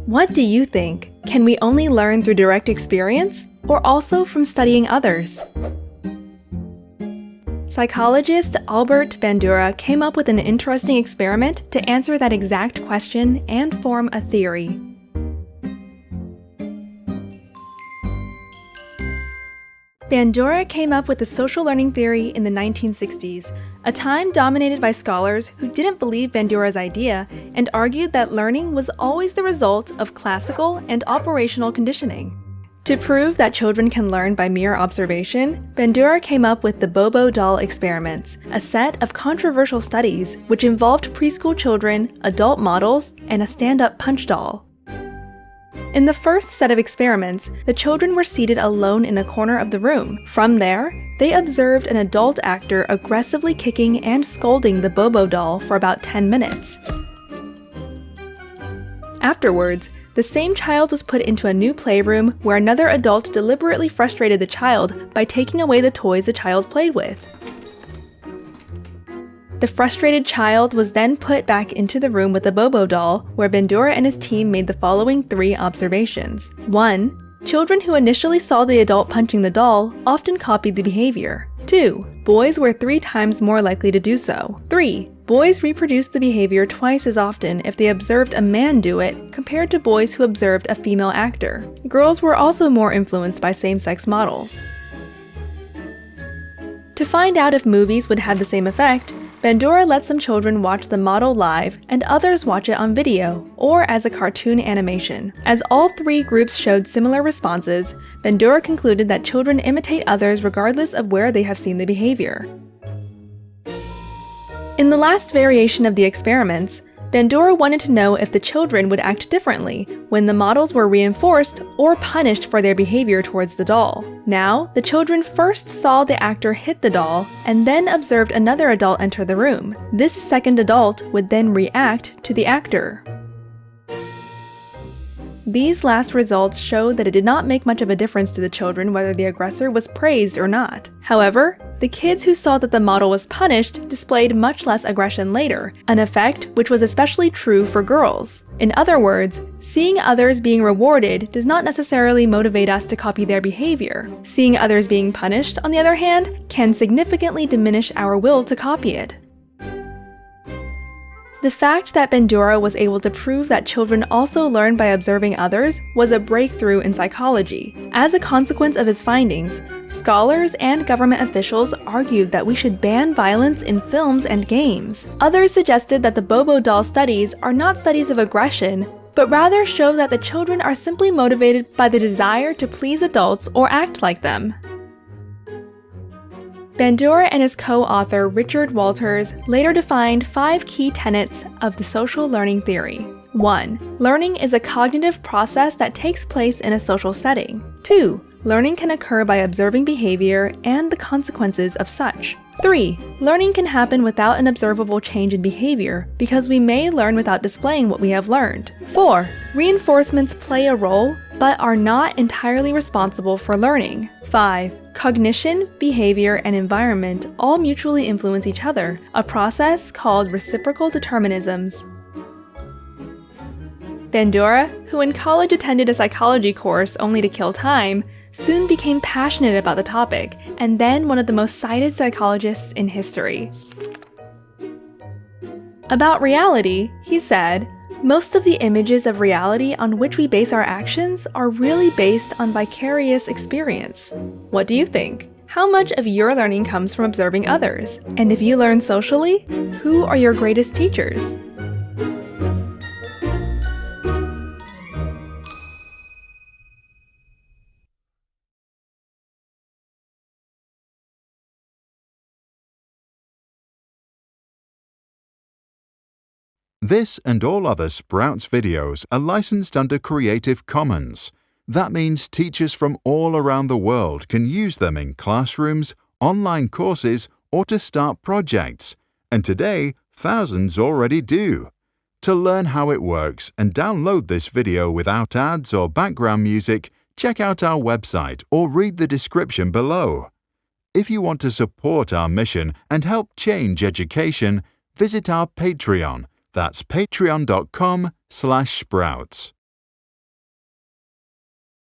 What do you think? Can we only learn through direct experience, or also from studying others? Psychologist Albert Bandura came up with an interesting experiment to answer that exact question and form a theory. Bandura came up with the social learning theory in the 1960s, a time dominated by scholars who didn't believe Bandura's idea and argued that learning was always the result of classical and operational conditioning. To prove that children can learn by mere observation, Bandura came up with the Bobo doll experiments, a set of controversial studies which involved preschool children, adult models, and a stand-up punch doll. In the first set of experiments, the children were seated alone in a corner of the room. From there, they observed an adult actor aggressively kicking and scolding the Bobo doll for about 10 minutes. Afterwards, the same child was put into a new playroom where another adult deliberately frustrated the child by taking away the toys the child played with. The frustrated child was then put back into the room with the Bobo doll, where Bandura and his team made the following 3 observations. 1. Children who initially saw the adult punching the doll often copied the behavior. 2. Boys were 3 times more likely to do so. 3. Boys reproduced the behavior twice as often if they observed a man do it compared to boys who observed a female actor. Girls were also more influenced by same-sex models. To find out if movies would have the same effect, Bandura let some children watch the model live and others watch it on video, or as a cartoon animation. As all 3 groups showed similar responses, Bandura concluded that children imitate others regardless of where they have seen the behavior. In the last variation of the experiments, Bandura wanted to know if the children would act differently when the models were reinforced or punished for their behavior towards the doll. Now, the children first saw the actor hit the doll and then observed another adult enter the room. This second adult would then react to the actor. These last results showed that it did not make much of a difference to the children whether the aggressor was praised or not. However, the kids who saw that the model was punished displayed much less aggression later, an effect which was especially true for girls. In other words, seeing others being rewarded does not necessarily motivate us to copy their behavior. Seeing others being punished, on the other hand, can significantly diminish our will to copy it. The fact that Bandura was able to prove that children also learn by observing others was a breakthrough in psychology. As a consequence of his findings, scholars and government officials argued that we should ban violence in films and games. Others suggested that the Bobo doll studies are not studies of aggression, but rather show that the children are simply motivated by the desire to please adults or act like them. Bandura and his co-author Richard Walters later defined 5 key tenets of the social learning theory. 1. Learning is a cognitive process that takes place in a social setting. 2. Learning can occur by observing behavior and the consequences of such. 3. Learning can happen without an observable change in behavior because we may learn without displaying what we have learned. 4. Reinforcements play a role but are not entirely responsible for learning. 5. Cognition, behavior, and environment all mutually influence each other, a process called reciprocal determinisms. Bandura, who in college attended a psychology course only to kill time, soon became passionate about the topic, and then one of the most cited psychologists in history. About reality, he said, "Most of the images of reality on which we base our actions are really based on vicarious experience." What do you think? How much of your learning comes from observing others? And if you learn socially, who are your greatest teachers? This and all other Sprouts videos are licensed under Creative Commons. That means teachers from all around the world can use them in classrooms, online courses, or to start projects. And today, thousands already do. To learn how it works and download this video without ads or background music, check out our website or read the description below. If you want to support our mission and help change education, visit our Patreon. That's patreon.com/sprouts.